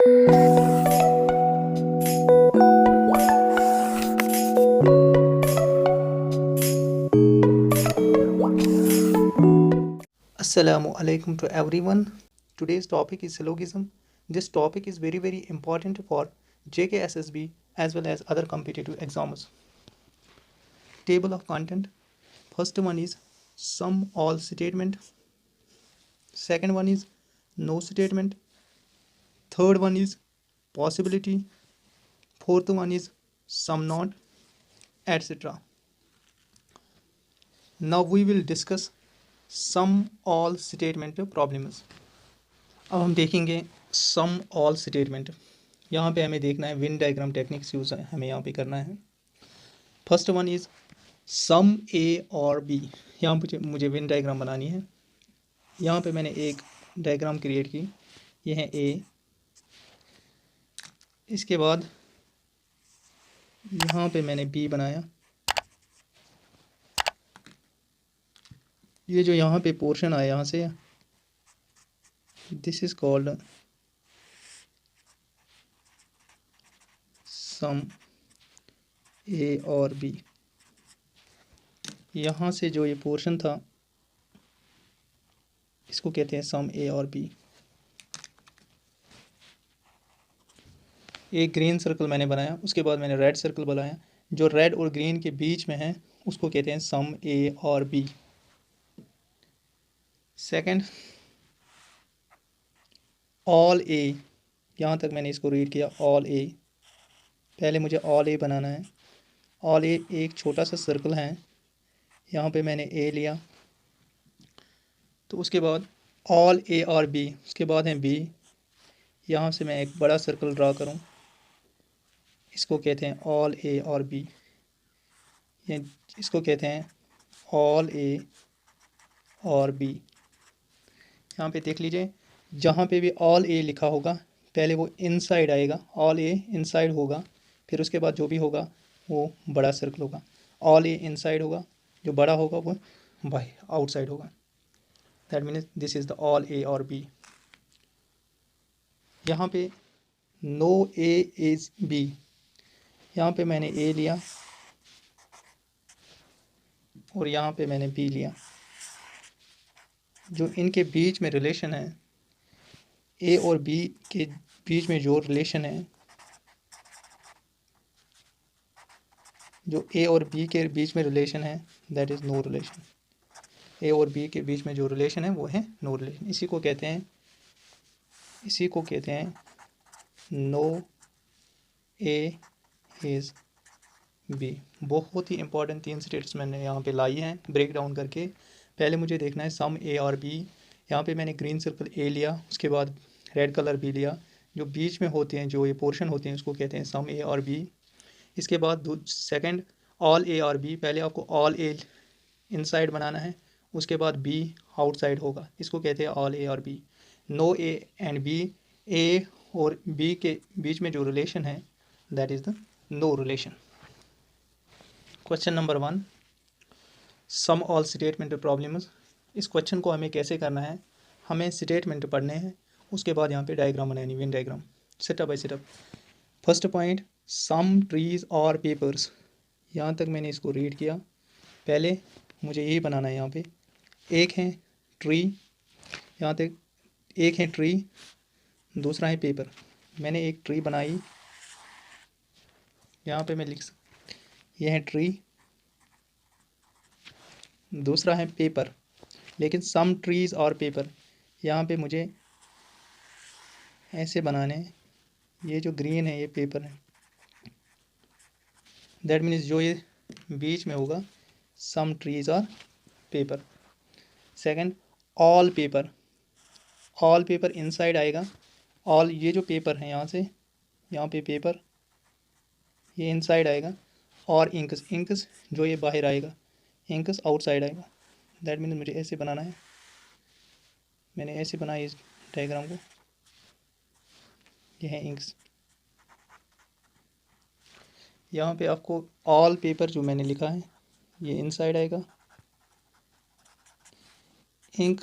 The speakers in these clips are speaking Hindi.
Assalamu alaikum to everyone. Today's topic is syllogism. This topic is very important for JKSSB as well as other competitive exams. Table of content. First one is sum all statement. Second one is no statement. Third one is possibility. Fourth one is sum not, etc. Now we will discuss sum all statement problems. अब हम देखेंगे सम ऑल स्टेटमेंट। यहाँ पे हमें देखना है विन डायग्राम टेक्निक्स यूज़ हमें यहाँ पे करना है। फर्स्ट वन इज़ सम ए और बी। यहाँ मुझे विन डायग्राम बनानी है। यहाँ पे मैंने एक डायग्राम क्रिएट की, ये है ए। इसके बाद यहाँ पे मैंने बी बनाया। ये जो यहाँ पे पोर्शन आया यहाँ से, दिस इज़ कॉल्ड सम ए और बी। यहाँ से जो ये पोर्शन था इसको कहते हैं सम ए और बी। एक ग्रीन सर्कल मैंने बनाया, उसके बाद मैंने रेड सर्कल बनाया। जो रेड और ग्रीन के बीच में है उसको कहते हैं सम ए और बी। सेकंड, ऑल ए। यहाँ तक मैंने इसको रीड किया, ऑल ए। पहले मुझे ऑल ए बनाना है। ऑल ए एक छोटा सा सर्कल है, यहाँ पे मैंने ए लिया। तो उसके बाद ऑल ए और बी, उसके बाद है बी। यहाँ से मैं एक बड़ा सर्कल ड्रा करूँ, इसको कहते हैं ऑल ए और बी। ये इसको कहते हैं ऑल ए और बी। यहाँ पे देख लीजिए, जहाँ पे भी ऑल ए लिखा होगा पहले वो इनसाइड आएगा, ऑल ए इनसाइड होगा। फिर उसके बाद जो भी होगा वो बड़ा सर्कल होगा। ऑल ए इनसाइड होगा, जो बड़ा होगा वो बाय आउटसाइड होगा। That means this is the all A और बी। यहाँ पे नो ए इज़ बी। यहाँ पे मैंने ए लिया और यहाँ पे मैंने बी लिया। जो इनके बीच में रिलेशन है, ए और बी के बीच में जो रिलेशन है, जो ए और बी के बीच में रिलेशन है दैट इज़ नो रिलेशन। ए और बी के बीच में जो रिलेशन है वो है नो रिलेशन। इसी को कहते हैं नो ए इज़ बी। बहुत ही इंपॉर्टेंट 3 स्टेट्स मैंने यहाँ पे लाई हैं ब्रेक डाउन करके। पहले मुझे देखना है सम ए और बी। यहाँ पे मैंने ग्रीन सर्कल ए लिया, उसके बाद रेड कलर बी लिया। जो बीच में होते हैं, जो ये पोर्शन होते हैं, उसको कहते हैं सम ए और बी। इसके बाद सेकंड ऑल ए और बी। पहले आपको ऑल ए इनसाइड बनाना है, उसके बाद बी आउटसाइड होगा, इसको कहते हैं ऑल ए और B. No A and B, A और बी के बीच में जो रिलेशन है that is the no relation. Question number 1, some all statement problems. इस क्वेश्चन को हमें कैसे करना है, हमें स्टेटमेंट पढ़ने हैं, उसके बाद यहाँ पे डायग्राम बनानी, Venn diagram, step by step. First point, some trees और पेपर्स। यहाँ तक मैंने इसको रीड किया। पहले मुझे यही बनाना है। यहाँ पे एक है ट्री, यहाँ तक एक है ट्री, दूसरा है पेपर। मैंने एक ट्री बनाई, यहाँ पे मैं यह है ट्री, दूसरा है पेपर। लेकिन सम ट्रीज और पेपर, यहाँ पे मुझे ऐसे बनाने हैं। ये जो ग्रीन है ये पेपर है, दैट मीन्स जो ये बीच में होगा सम ट्रीज और paper. Second, all paper. All paper inside आएगा। ऑल, ये जो पेपर है यहाँ से यहाँ पे पेपर, ये इनसाइड आएगा। और इंक्स, इंक्स जो ये बाहर आएगा, इंक्स आउटसाइड आएगा। दैट मीन्स मुझे ऐसे बनाना है। मैंने ऐसे बनाया इस डायग्राम को, ये है इंक्स। यहाँ पे आपको ऑल पेपर जो मैंने लिखा है ये इनसाइड आएगा, इंक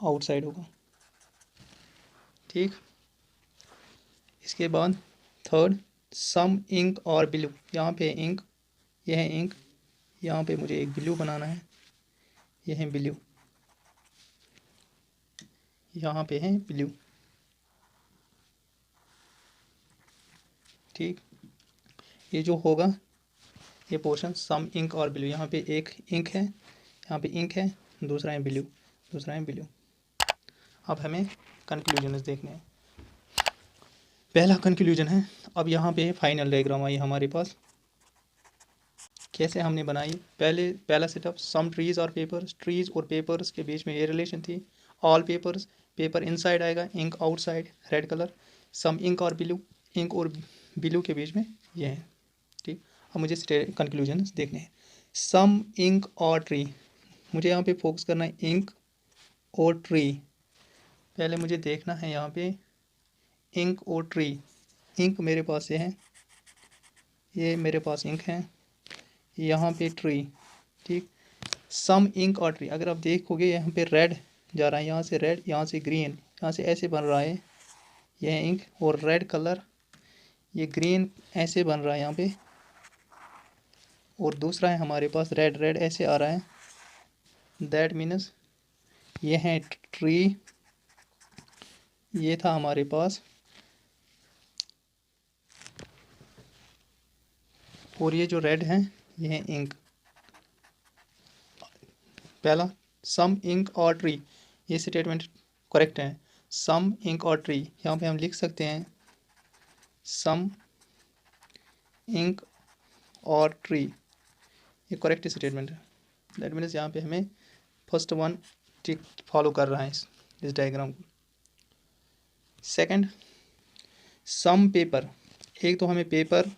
आउटसाइड होगा। ठीक, इसके बाद थर्ड सम इंक और ब्लू, यहाँ पे इंक, यह है इंक, यहाँ पे मुझे एक ब्लू बनाना है, यह है ब्लू, यहाँ पे है ब्लू। ठीक, ये जो होगा ये पोर्शन सम इंक और ब्लू, यहाँ पे एक इंक है, यहाँ पे इंक है, दूसरा है ब्लू, दूसरा है ब्लू। अब हमें कंक्लूजन देखने हैं। पहला कंक्लूजन है, अब यहाँ पे फाइनल डायग्राम आई हमारे पास। कैसे हमने बनाई, पहला सेटअप सम ट्रीज और पेपर्स, ट्रीज और पेपर्स के बीच में ये रिलेशन थी। ऑल पेपर्स, पेपर इनसाइड आएगा, ink outside, red colour. Some ink और ब्लू, इंक और ब्लू के बीच में ये है। ठीक, अब मुझे कंक्लूजन देखने हैं। सम इंक और ट्री, मुझे यहाँ पे फोकस करना है इंक और ट्री। पहले मुझे देखना है यहाँ पे इंक और ट्री। इंक मेरे पास ये है, ये मेरे पास इंक है, यहाँ पे ट्री। ठीक, सम इंक और ट्री, अगर आप देखोगे यहाँ पे रेड जा रहा है, यहाँ से रेड, यहाँ से ग्रीन, यहाँ से ऐसे बन रहा है, यह है इंक और रेड कलर, ये ग्रीन ऐसे बन रहा है यहाँ पे, और दूसरा है हमारे पास रेड, रेड ऐसे आ रहा है। दैट मीन्स ये है ट्री, ये था हमारे पास, और ये जो रेड है ये है इंक। पहला सम इंक और ट्री, ये स्टेटमेंट करेक्ट है। सम इंक और ट्री, यहाँ पे हम लिख सकते हैं सम इंक और ट्री, ये करेक्ट स्टेटमेंट है। दैट मीन्स यहाँ पे हमें फर्स्ट वन ठीक फॉलो कर रहा है इस डायग्राम को। सेकंड सम पेपर, एक तो हमें पेपर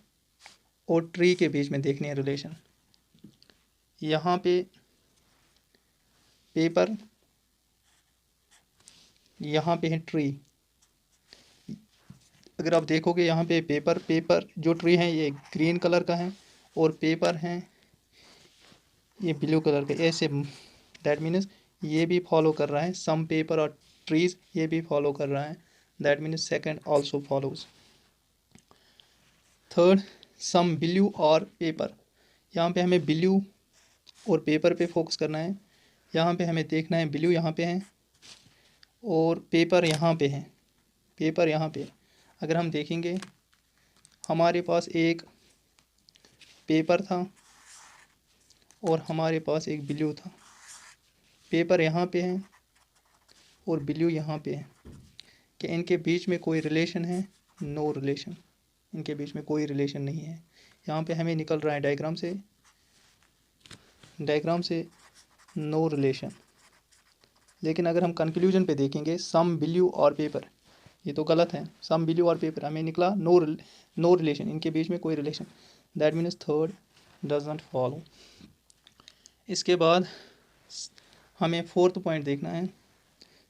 और ट्री के बीच में देखनी है रिलेशन। यहाँ पे पेपर, यहाँ पे है ट्री। अगर आप देखोगे यहाँ पे पेपर जो ट्री है ये ग्रीन कलर का है, और पेपर है ये ब्लू कलर का, ऐसे। दैट मीन्स ये भी फॉलो कर रहा है, सम पेपर और ट्रीज ये भी फॉलो कर रहा है। That means second also follows. Third some blue और पेपर, यहाँ पे हमें ब्लू और पेपर पे फोकस करना है। यहाँ पे हमें देखना है ब्लू यहाँ पे है और पेपर यहाँ पे है, पेपर यहाँ पे। अगर हम देखेंगे हमारे पास एक पेपर था और हमारे पास एक ब्लू था, पेपर यहाँ पे है और ब्लू यहाँ पे है। कि इनके बीच में कोई रिलेशन है? नो रिलेशन, इनके बीच में कोई रिलेशन नहीं है। यहाँ पे हमें निकल रहा है डायग्राम से नो रिलेशन। लेकिन अगर हम कंक्लूजन पे देखेंगे सम ब्लू और पेपर, ये तो गलत है। सम ब्लू और पेपर हमें निकला नो रिलेशन, इनके बीच में कोई relation. That means third does not follow. इसके बाद हमें फोर्थ पॉइंट देखना है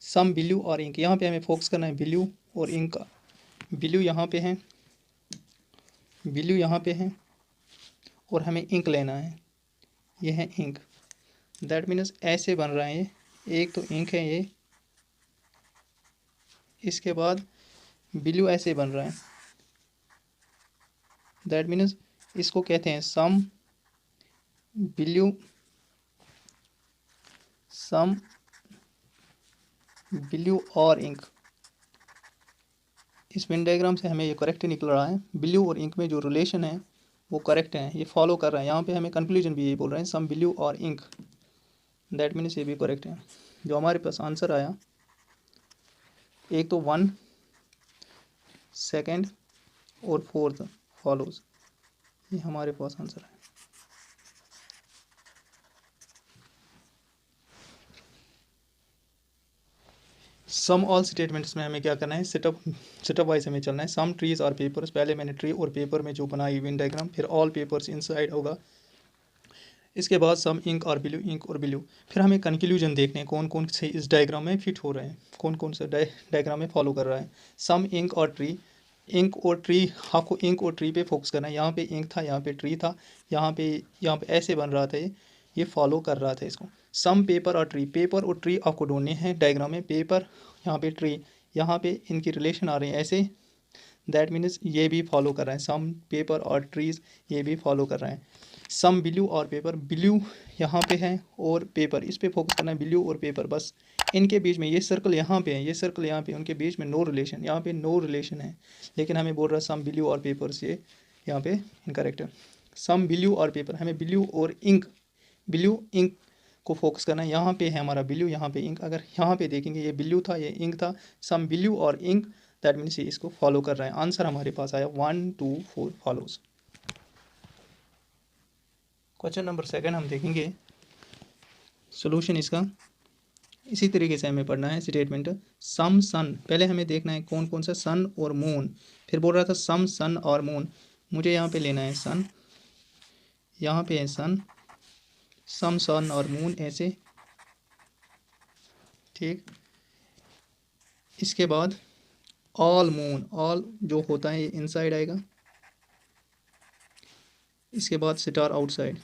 सम ब्लू और इंक। यहाँ पे हमें फोकस करना है ब्लू और इंक का। ब्लू यहाँ पे है, ब्लू यहाँ पे है, और हमें इंक लेना है, ये है इंक। दैट मीन्स ऐसे बन रहा है ये, एक तो इंक है ये, इसके बाद ब्लू ऐसे बन रहा है। दैट मीन्स इसको कहते हैं सम ब्लू और इंक। इस वेन डायग्राम से हमें ये करेक्ट निकल रहा है, ब्लू और इंक में जो रिलेशन है वो करेक्ट है, ये फॉलो कर रहा है। यहाँ पे हमें कंक्लूजन भी यही बोल रहे हैं सम ब्लू और इंक। दैट मीन्स ये भी करेक्ट है। जो हमारे पास आंसर आया, एक तो 1, सेकंड और फोर्थ फॉलोज, ये हमारे पास आंसर है। सम ऑल स्टेटमेंट्स में हमें क्या करना है, सेटअप वाइज हमें चलना है। सम ट्रीज और पेपर्स, पहले मैंने ट्री और पेपर में जो बनाई वेन डायग्राम, फिर ऑल पेपर्स इनसाइड होगा। इसके बाद सम इंक और ब्लू। फिर हमें कंक्लूजन देखने हैं कौन कौन से इस डायग्राम में फिट हो रहे हैं, कौन कौन से डायग्राम में फॉलो कर रहा है। सम इंक और ट्री, इंक और ट्री, आपको इंक और ट्री पे फोकस करना है। यहाँ पे इंक था, यहाँ पे ट्री था, यहाँ पे ऐसे बन रहा था, ये फॉलो कर रहा था इसको। सम पेपर और ट्री, पेपर और ट्री आपको ढूंढने हैं डायग्राम में। पेपर यहाँ पे, ट्री यहाँ पे, इनकी रिलेशन आ रही है ऐसे। दैट मीन्स ये भी फॉलो कर रहे हैं, सम पेपर और ट्रीज ये भी फॉलो कर रहे हैं। सम ब्लू और पेपर, ब्लू यहाँ पे है और पेपर, इस पे फोकस करना है, ब्लू और पेपर, बस इनके बीच में ये सर्कल यहाँ पे है, ये सर्कल यहाँ पे, उनके बीच में नो रिलेशन, यहाँ पे नो रिलेशन है, लेकिन हमें बोल रहा है सम ब्लू और पेपर से, यहाँ पे इनकरेक्ट है। सम ब्लू और पेपर, हमें ब्लू और इंक, ब्लू इंक को फोकस करना है, यहाँ पे है हमारा ब्लू, यहाँ पे इंक, अगर यहाँ पे देखेंगे ये ब्लू था ये इंक था, सम ब्लू और इंक, दैट मीन्स ये इसको फॉलो कर रहा है। आंसर हमारे पास आया 1 2 4 फॉलोज। क्वेश्चन नंबर 2 हम देखेंगे सोल्यूशन इसका, इसी तरीके से हमें पढ़ना है स्टेटमेंट। सम सन, पहले हमें देखना है कौन कौन सा सन और मून, फिर बोल रहा था सम सन और मून, मुझे यहाँ पे लेना है सन, यहाँ पे है सन, सम सन और मून ऐसे, ठीक। इसके बाद ऑल मून, ऑल जो होता है ये इनसाइड आएगा, इसके बाद स्टार आउटसाइड,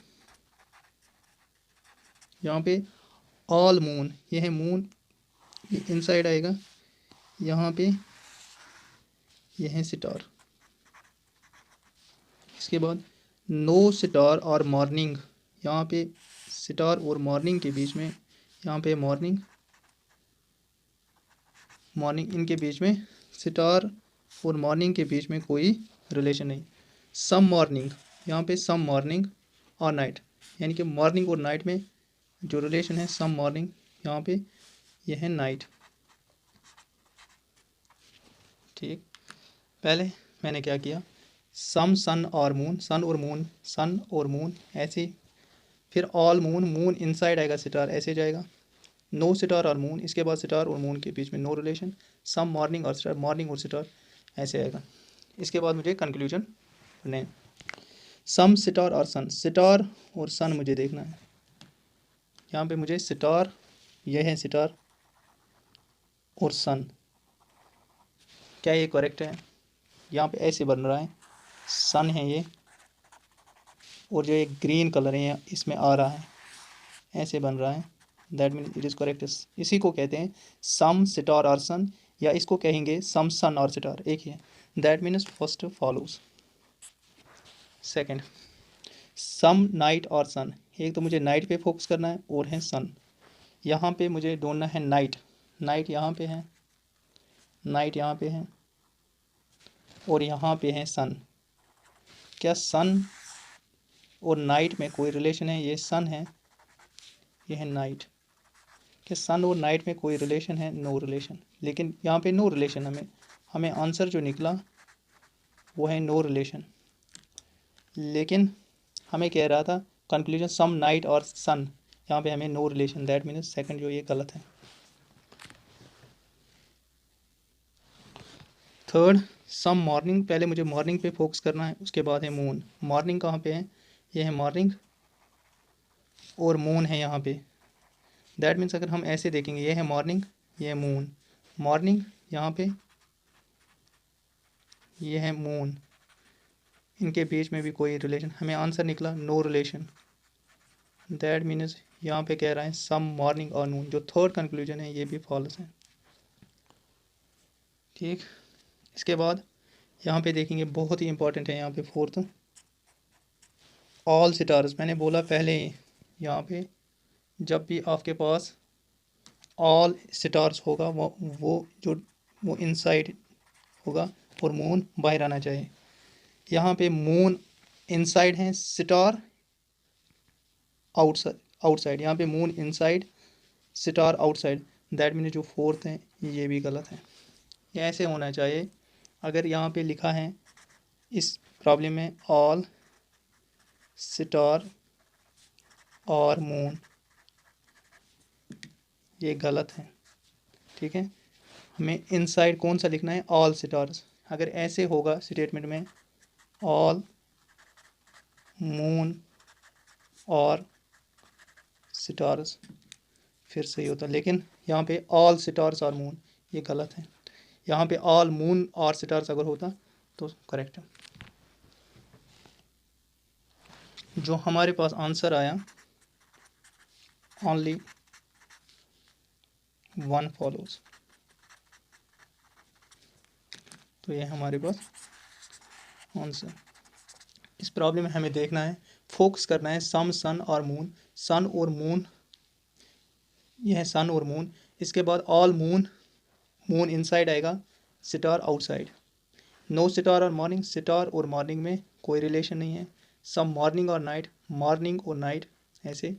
यहाँ पे ऑल मून, ये है मून, ये इनसाइड आएगा, यहाँ पे ये है स्टार। इसके बाद नो स्टार और मॉर्निंग, यहाँ पे स्टार और मॉर्निंग के बीच में, यहाँ पे मॉर्निंग, मॉर्निंग, इनके बीच में स्टार और मॉर्निंग के बीच में कोई रिलेशन नहीं। सम मॉर्निंग, यहाँ पे सम मॉर्निंग और नाइट, यानी कि मॉर्निंग और नाइट में जो रिलेशन है सम मॉर्निंग, यहाँ पे यह है नाइट, ठीक। पहले मैंने क्या किया, सम सन और मून, सन और मून, सन और मून ऐसे, फिर ऑल मून, मून इनसाइड आएगा, स्टार ऐसे जाएगा, नो स्टार और मून, इसके बाद स्टार और मून के बीच में नो रिलेशन, सम मॉर्निंग और स्टार, मॉर्निंग और स्टार ऐसे आएगा। इसके बाद मुझे कंक्लूजन पढ़ने हैं। सम स्टार और सन, स्टार और सन मुझे देखना है, यहाँ पे मुझे स्टार, यह है स्टार और सन, क्या ये करेक्ट है, यहाँ पे ऐसे बन रहा है, सन है ये और जो एक ग्रीन कलर है इसमें आ रहा है, ऐसे बन रहा है, that mean it is correct. इसी को कहते हैं सम स्टार और सन, या इसको कहेंगे सम सन और स्टार, एक ही है, that means first follows. Second, some night और सन, एक तो मुझे नाइट पे फोकस करना है और है सन, यहाँ पे मुझे ढूंढना है नाइट, नाइट यहाँ पे है, नाइट यहाँ पे है और यहाँ पे है सन, क्या सन और नाइट में कोई रिलेशन है, ये सन है, ये है नाइट, कि सन और नाइट में कोई रिलेशन है, नो रिलेशन, लेकिन यहाँ पे नो रिलेशन, हमें आंसर जो निकला वो है नो रिलेशन, लेकिन हमें कह रहा था कंक्लूजन सम नाइट और सन, यहाँ पे हमें no relation, that means second जो ये गलत है। थर्ड, सम मॉर्निंग, पहले मुझे मॉर्निंग पे फोकस करना है, उसके बाद है मून, मॉर्निंग कहाँ पे है, ये है मॉर्निंग और मून है यहाँ पे, दैट मीन्स अगर हम ऐसे देखेंगे ये है मॉर्निंग, ये है मून, मॉर्निंग यहाँ पे, ये है मून, इनके बीच में भी कोई रिलेशन, हमें आंसर निकला नो रिलेशन, दैट मीन्स यहाँ पे कह रहा है सम मॉर्निंग और मून, जो थर्ड कंक्लूजन है ये भी फॉल्स है, ठीक। इसके बाद यहाँ पे देखेंगे बहुत ही इंपॉर्टेंट है, यहाँ पे फोर्थ, ऑल स्टार्स, मैंने बोला पहले ही, यहाँ पे जब भी आपके पास ऑल स्टार्स होगा वो इनसाइड होगा और मून बाहर आना चाहिए, यहाँ पे मून इनसाइड है, स्टार आउटसाइड, आउटसाइड, यहाँ पे moon inside, star outside, that mean जो फोर्थ है ये भी गलत है, ये ऐसे होना चाहिए, अगर यहाँ पे लिखा है इस प्रॉब्लम में ऑल स्टार और मून, ये गलत है, ठीक है, हमें इनसाइड कौन सा लिखना है, ऑल स्टार्स, अगर ऐसे होगा स्टेटमेंट में ऑल मून और स्टार्स फिर सही होता, लेकिन यहाँ पे ऑल स्टार्स और मून ये गलत है, यहाँ पे ऑल मून और स्टार्स अगर होता तो करेक्ट है। जो हमारे पास आंसर आया ओनली वन फॉलोज, तो तो ये हमारे पास आंसर। इस प्रॉब्लम में हमें देखना है, फोकस करना है सम सन और मून, सन और मून, यह है सन और मून। इसके बाद ऑल मून, मून इनसाइड आएगा, स्टार आउटसाइड। नो स्टार और मॉर्निंग, स्टार और मॉर्निंग में कोई रिलेशन नहीं है। सम मॉर्निंग और नाइट, मॉर्निंग और नाइट ऐसे।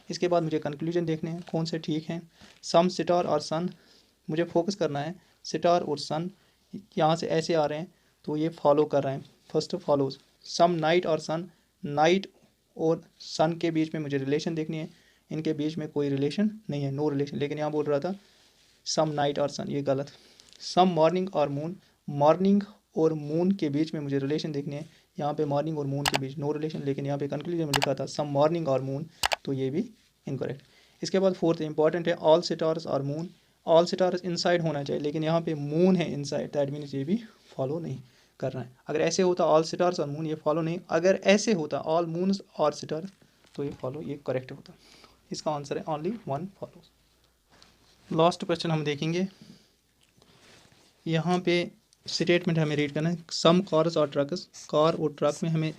इसके बाद मुझे कंक्लूजन देखने हैं कौन से ठीक हैं। सम स्टार और सन, मुझे फोकस करना है स्टार और सन यहाँ से ऐसे आ रहे हैं तो ये फॉलो कर रहे हैं, फर्स्ट फॉलोज। सम नाइट और सन, नाइट और सन के बीच में मुझे रिलेशन देखनी है, इनके बीच में कोई रिलेशन नहीं है, नो रिलेशन। लेकिन यहाँ बोल रहा था सम नाइट और सन, ये गलत। सम मॉर्निंग और मून, मॉर्निंग और मून के बीच में मुझे रिलेशन देखनी है, यहाँ पे मॉर्निंग और मून के बीच नो रिलेशन, लेकिन यहाँ पे कंक्लूजन में लिखा था सम मॉर्निंग और मून, तो ये भी इनकरेक्ट। इसके बाद फोर्थ इंपॉर्टेंट है ऑल स्टार्स और मून, ऑल स्टार्स इनसाइड होना चाहिए, लेकिन यहाँ पे मून है इनसाइड, दैट मीन्स ये भी फॉलो नहीं कर रहा है। अगर ऐसे होता ऑल स्टार्स और मून, ये फॉलो नहीं। अगर ऐसे होता ऑल मून्स और स्टार, तो ये फॉलो, ये करेक्ट होता। इसका आंसर है only one follow. Last question हम देखेंगे, यहाँ पे स्टेटमेंट हमें रीड करना है, सम कार्स और ट्रक्स, कार और ट्रक में हमें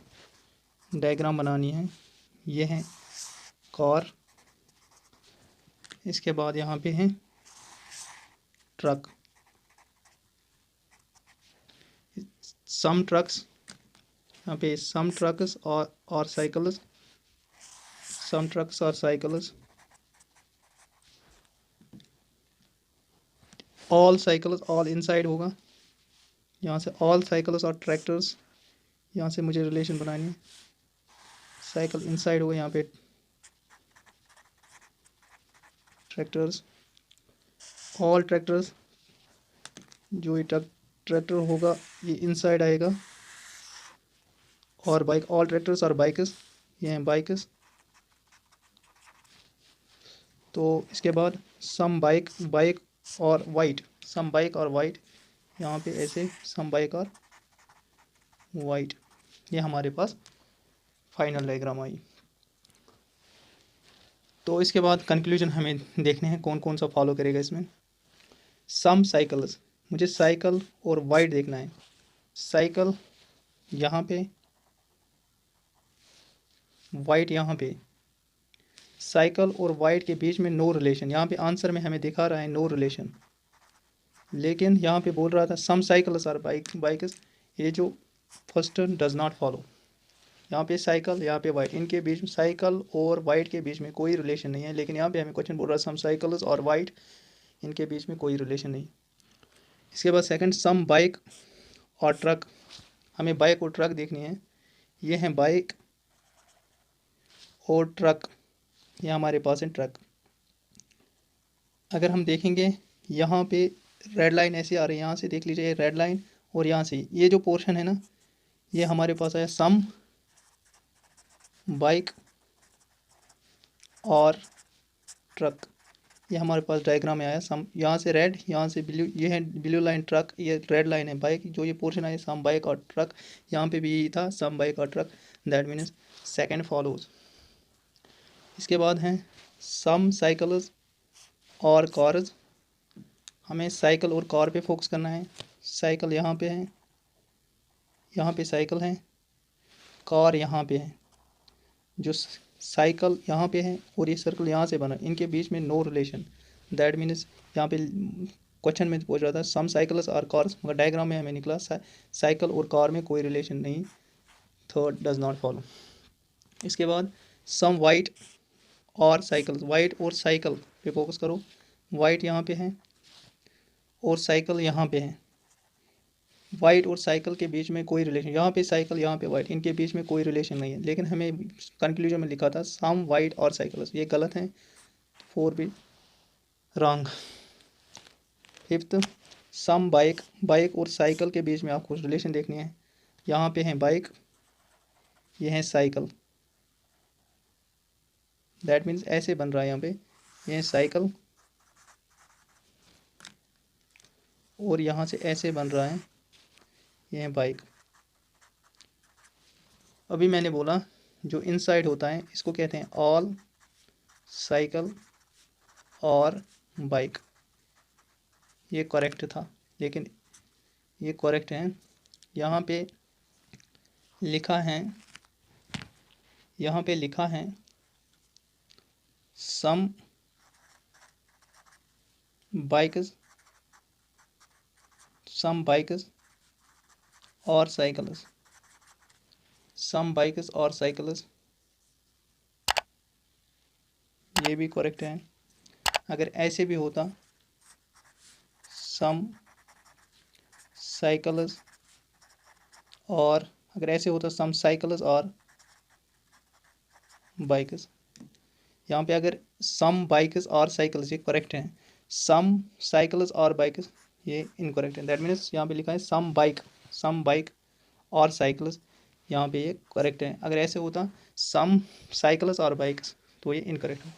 डायग्राम बनानी है। ये है कार, इसके बाद यहाँ पे है ट्रक। सम ट्रक्स, यहाँ पे सम ट्रक्स और साइकिल्स, सम ट्रक्स और cycles, all cycles, all inside होगा, यहाँ से ऑल साइकिल्स और ट्रैक्टर्स, यहाँ से मुझे रिलेशन बनानी है, साइकिल इनसाइड होगा, यहाँ पे ट्रैक्टर्स, ऑल ट्रैक्टर्स, जो ये ट्रैक्टर होगा ये इनसाइड आएगा, और बाइक, ऑल ट्रैक्टर्स और बाइक्स, ये हैं बाइक्स। तो इसके बाद सम बाइक, बाइक और वाइट, सम बाइक और वाइट, यहाँ पे ऐसे सम बाइक और वाइट, ये हमारे पास फाइनल डायग्राम आई। तो इसके बाद कंक्लूजन हमें देखने हैं कौन कौन सा फॉलो करेगा इसमें। सम साइकिल्स, मुझे साइकिल और वाइट देखना है। साइकिल यहाँ पे, वाइट यहाँ पे, साइकिल और वाइट के बीच में नो रिलेशन, यहाँ पे आंसर में हमें दिखा रहा है नो रिलेशन, लेकिन यहाँ पे बोल रहा था सम साइकिल्स और बाइक्स, ये जो फर्स्ट डज नॉट फॉलो। यहाँ पे साइकिल, यहाँ पे वाइट, इनके बीच में, साइकिल और वाइट के बीच में कोई रिलेशन नहीं है, लेकिन यहाँ पे हमें क्वेश्चन बोल रहा है सम साइकिल्स और वाइट, इनके बीच में कोई रिलेशन नहीं। इसके बाद सेकंड सम बाइक और ट्रक, हमें बाइक और ट्रक देखनी है। ये हैं बाइक और ट्रक, ये हमारे पास है ट्रक। अगर हम देखेंगे यहाँ पे रेड लाइन ऐसे आ रही है, यहाँ से देख लीजिए रेड लाइन, और यहाँ से ये जो पोर्शन है ना, ये हमारे पास है सम बाइक और ट्रक, ये हमारे पास डायग्राम में आया सम, यहाँ से रेड, यहाँ से ब्लू, ये है ब्लू लाइन ट्रक, ये रेड लाइन है बाइक, जो ये पोर्शन आया सम बाइक और ट्रक, यहाँ पे भी यही था सम बाइक और truck, that means second follows. इसके बाद हैं सम साइकिल्स और कार्स, हमें साइकिल और कार पे फोकस करना है। साइकिल यहाँ पे है, यहाँ पे साइकिल है, कार यहाँ पे है, जो साइकिल यहाँ पे है और ये सर्कल यहाँ से बना, इनके बीच में नो रिलेशन, दैट मीन्स यहाँ पे क्वेश्चन में पूछ रहा था सम साइकिल्स और कार्स, मगर डायग्राम में हमें निकला साइकिल और कार में कोई रिलेशन नहीं, थर्ड डज नॉट फॉलो। इसके बाद सम वाइट और साइकिल, वाइट और साइकिल पे फोकस करो, वाइट यहाँ पे है और साइकिल यहाँ पे है, वाइट और साइकिल के बीच में कोई रिलेशन, यहाँ पे साइकिल यहाँ पे वाइट, इनके बीच में कोई रिलेशन नहीं है, लेकिन हमें कंक्लूजन में लिखा था सम वाइट और साइकिल, ये गलत है, फोर भी रॉन्ग। फिफ्थ सम बाइक, बाइक और साइकिल के बीच में आपको रिलेशन देखनी है, यहाँ पे है बाइक, ये है साइकिल, दैट मीन्स ऐसे बन रहा है, यहाँ पे ये है साइकिल और यहाँ से ऐसे बन रहा है, ये है बाइक। अभी मैंने बोला जो इनसाइड होता है इसको कहते हैं ऑल साइकिल और बाइक, ये करेक्ट था, लेकिन ये करेक्ट है। यहाँ पे लिखा है, यहाँ पे लिखा है सम बाइक्स और साइकिल्स, सम बाइक्स और साइकिल्स, ये भी करेक्ट है। अगर ऐसे भी होता सम साइकिल्स, और अगर ऐसे होता सम साइकिल्स और बाइक्स, यहाँ पे अगर सम बाइक्स और साइकिल्स ये करेक्ट है, सम साइकिल्स और बाइक्स ये इनकरेक्ट है। दैट मीन्स यहाँ पे लिखा है सम बाइक और साइकिल्स, यहाँ पे ये करेक्ट है। अगर ऐसे होता सम साइकिल्स और बाइक्स तो ये इनकरेक्ट है।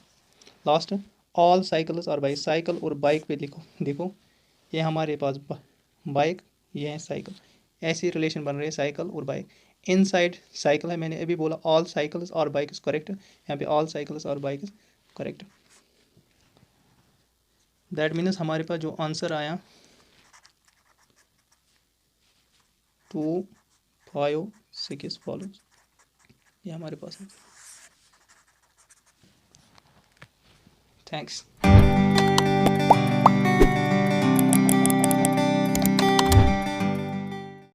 लास्ट, ऑल साइकिल्स और बाइक, साइकिल और बाइक पे लिखो, देखो ये हमारे पास बाइक, ये है साइकिल, ऐसी रिलेशन बन रही है साइकिल और बाइक। इनसाइड साइकिल है, मैंने अभी बोला ऑल साइकिल्स और बाइक इज करेक्ट, यहाँ पे ऑल साइकिल्स और bike is correct. That means हमारे पास जो आंसर आया 2 5 6 फॉलोज, ये हमारे पास है। थैंक्स।